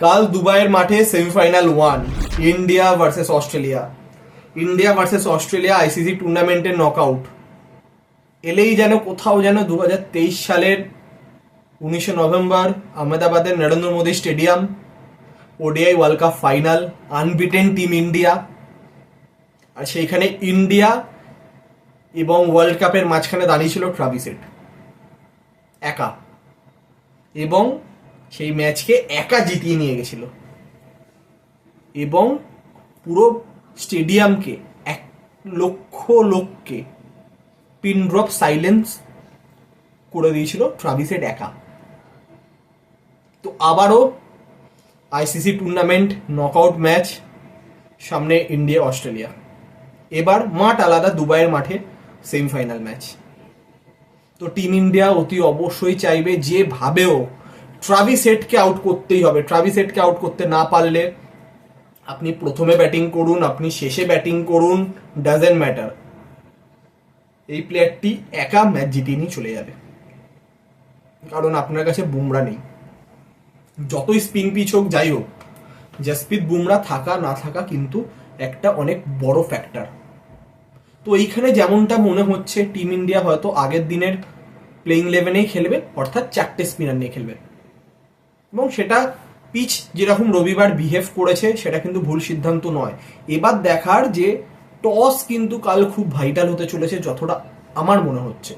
কাল দুবাইয়ের মাঠে semifinal 1, India versus Australia. India versus Australia ICC টুর্নামেন্টের নকআউট এলেই যেন কোথাও যেন 2023 সালের 19 নভেম্বর আহমেদাবাদের Narendra Modi stadium, ODI world cup final, unbeaten team India, আর সেইখানে ইন্ডিয়া এবং ওয়ার্ল্ড কাপের মাঝখানে দাঁড়িয়েছিল ট্রাভিস হেড একা, এবং সেই ম্যাচকে একা জিতিয়ে নিয়ে গেছিল এবং পুরো স্টেডিয়ামকে 1 লক্ষ লোককে পিন ড্রপ সাইলেন্স করে দিয়েছিল ট্রাভিস হেড একা। তো আবারও আইসিসি টুর্নামেন্ট নকআউট ম্যাচ, সামনে ইন্ডিয়া অস্ট্রেলিয়া, এবার মাঠ আলাদা, দুবাইয়ের মাঠে সেমিফাইনাল ম্যাচ। তো টিম ইন্ডিয়া অতি অবশ্যই চাইবে যেভাবেও ট্রাভিস হেডকে আউট করতেই হবে। ট্রাভিস হেডকে আউট করতে না পারলে আপনি প্রথমে ব্যাটিং করুন, আপনি শেষে ব্যাটিং করুন, ডাজেন্ট ম্যাটার, এই প্লেয়ারটি একা ম্যাচ জিতিয়ে নিয়ে চলে যাবে। কারণ আপনার কাছে বুমরা নেই, যতই স্পিন পিচ হোক যাই হোক, জাসপ্রীত বুমরা থাকা না থাকা কিন্তু একটা অনেক বড় ফ্যাক্টর। তো এইখানে যেমনটা মনে হচ্ছে টিম ইন্ডিয়া হয়তো আগের দিনের প্লেইং 11-এই খেলবে, অর্থাৎ 4টে স্পিনার নিয়ে খেলবে, এবং সেটা পিচ যেরকম রবিবার বিহেভ করেছে সেটা কিন্তু ভুল সিদ্ধান্ত নয়। এবার দেখার যে টস কিন্তু কাল খুব ভাইটাল হতে চলেছে, যতটা আমার মনে হচ্ছে।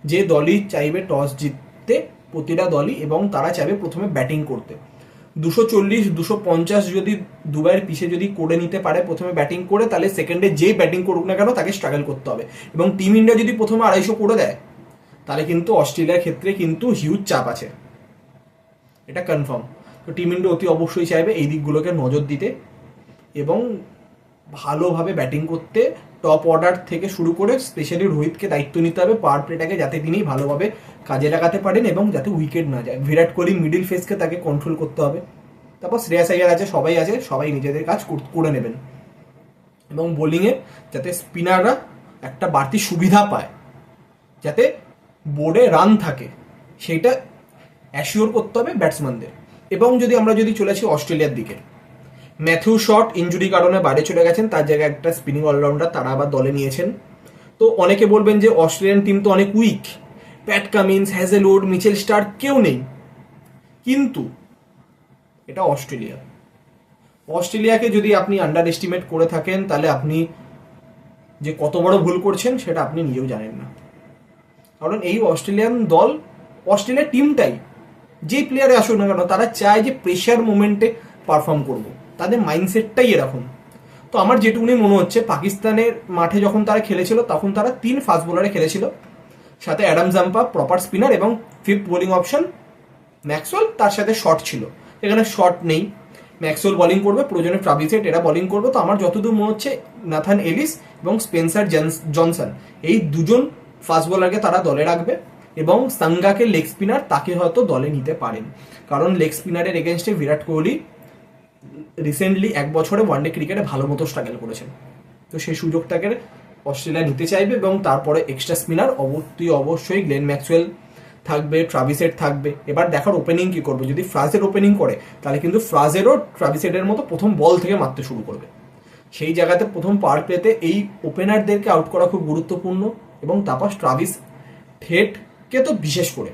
যে দলই চাইবে টস জিততে, প্রতিটা দলই, এবং তারা চাইবে প্রথমে ব্যাটিং করতে। 240-250 যদি দুবাইয়ের পিছে যদি করে নিতে পারে প্রথমে ব্যাটিং করে, তাহলে সেকেন্ডে যেই ব্যাটিং করুক না কেন তাকে স্ট্রাগল করতে হবে। এবং টিম ইন্ডিয়া যদি প্রথমে 250 করে দেয় তাহলে কিন্তু অস্ট্রেলিয়ার ক্ষেত্রে কিন্তু হিউজ চাপ আছে, এটা কনফার্ম। তো টিম ইন্ডিয়া অতি অবশ্যই চাইবে এই দিকগুলোকে নজর দিতে এবং ভালোভাবে ব্যাটিং করতে। টপ অর্ডার থেকে শুরু করে স্পেশালি রোহিতকে দায়িত্ব নিতে হবে পাওয়ার প্লেটাকে, যাতে তিনি ভালোভাবে কাজে লাগাতে পারেন এবং যাতে উইকেট না যায়। বিরাট কোহলি মিডিল ফেসকে তাকে কন্ট্রোল করতে হবে। তারপর শ্রেয়াস আইয়ার আছে, সবাই নিজেদের কাজ করে নেবেন। এবং বোলিংয়ে যাতে স্পিনাররা একটা বাড়তি সুবিধা পায়, যাতে বোর্ডে রান থাকে, সেইটা অ্যাসিওর করতে হবে ব্যাটসম্যানদের। এবং আমরা যদি চলে আসি অস্ট্রেলিয়ার দিকে, ম্যাথিউ শট ইনজুরি কারণে বাইরে চলে গেছেন, তার জায়গায় একটা স্পিনিং অলরাউন্ডার তারা আবার দলে নিয়েছেন। তো অনেকে বলবেন যে অস্ট্রেলিয়ান টিম তো অনেক weak, Pat Cummins, Hazlewood, Mitchell Starc কেউ নেই, কিন্তু এটা অস্ট্রেলিয়াকে যদি আপনি আন্ডার এস্টিমেট করে থাকেন তাহলে আপনি যে কত বড় ভুল করছেন সেটা আপনি নিজেও জানেন না। কারণ এই অস্ট্রেলিয়ার টিমটাই, যে প্লেয়ারে আসুক না কেন, তারা চায় যে প্রেশার মোমেন্টে পারফর্ম করবো, তাদের মাইন্ডসেটটাই এরকম। তো আমার যেটুকুনি মনে হচ্ছে, পাকিস্তানের মাঠে যখন তারা খেলেছিল তখন তারা 3 ফাস্ট বোলারে খেলেছিল, সাথে অ্যাডাম জাম্পা প্রপার স্পিনার এবং 5th বোলিং অপশন ম্যাক্সওয়েল, তার সাথে শট ছিল। এখানে শট নেই, ম্যাক্সওয়েল বোলিং করবে, প্রয়োজনে ট্রাভিস হেড এরা বোলিং করবে। তো আমার যতদূর মনে হচ্ছে নাথান এলিস এবং স্পেন্সার জনসন, এই দুজন ফাস্ট বোলারকে তারা দলে রাখবে, এবং সাঙ্গাকে লেগ স্পিনার, তাকে হয়তো দলে নিতে পারেন। কারণ লেগ স্পিনারের এগেনস্টে বিরাট কোহলি রিসেন্টলি 1 বছরে ওয়ানডে ক্রিকেটে ভালো মতো স্ট্রাগল করেছেন। তো সেই সুযোগটাকে অস্ট্রেলিয়া নিতে চাইবে, এবং তারপরে এক্সট্রা স্পিনার অবশ্যই গ্লেন ম্যাক্সওয়েল থাকবে, ট্রাভিস হেড থাকবে। এবার দেখার ওপেনিং কি করবে। যদি ফ্রাজের ওপেনিং করে তাহলে কিন্তু ফ্রাজেরও ট্রাভিস হেডের মতো প্রথম বল থেকে মারতে শুরু করবে। সেই জায়গাতে প্রথম পাওয়ার প্লেতে এই ওপেনারদেরকে আউট করা খুব গুরুত্বপূর্ণ, এবং তারপর ট্রাভিস হেডকে তো বিশেষ করে।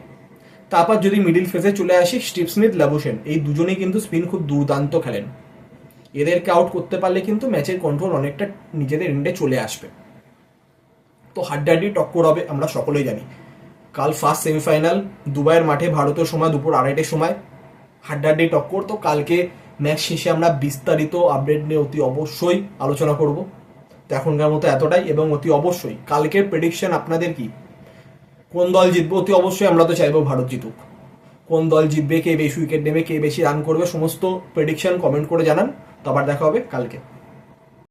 তারপর যদি মিডিল ফেজে চলে আসি, স্টিভ স্মিথ, লাবুশেন, এই দুজনেই কিন্তু স্পিন খুব দুর্দান্ত খেলেন। এদেরকে আউট করতে পারলে কিন্তু ম্যাচের কন্ট্রোল অনেকটা নিজেদের এন্ডে চলে আসবে। তো হাড্ডাহাড্ডি টক্কর হবে, আমরা সকলেই জানি। কাল ফার্স্ট সেমিফাইনাল দুবাইয়ের মাঠে, ভারতের সময় দুপুর 2:30টার সময়, হাড্ডাহাড্ডি টক্কর। তো কালকে ম্যাচ শেষে আমরা বিস্তারিত আপডেট নিয়ে অতি অবশ্যই আলোচনা করব। তো এখনকার মতো এতটাই, এবং অতি অবশ্যই কালকের প্রেডিকশন আপনাদের কি, কোন দল জিতবে? অতি অবশ্যই আমরা তো চাইবো ভারত জিতুক। কোন দল জিতবে, কে বেশি উইকেট নেবে, কে বেশি রান করবে, সমস্ত প্রেডিকশন কমেন্ট করে জানান। তো আবার দেখা হবে কালকে।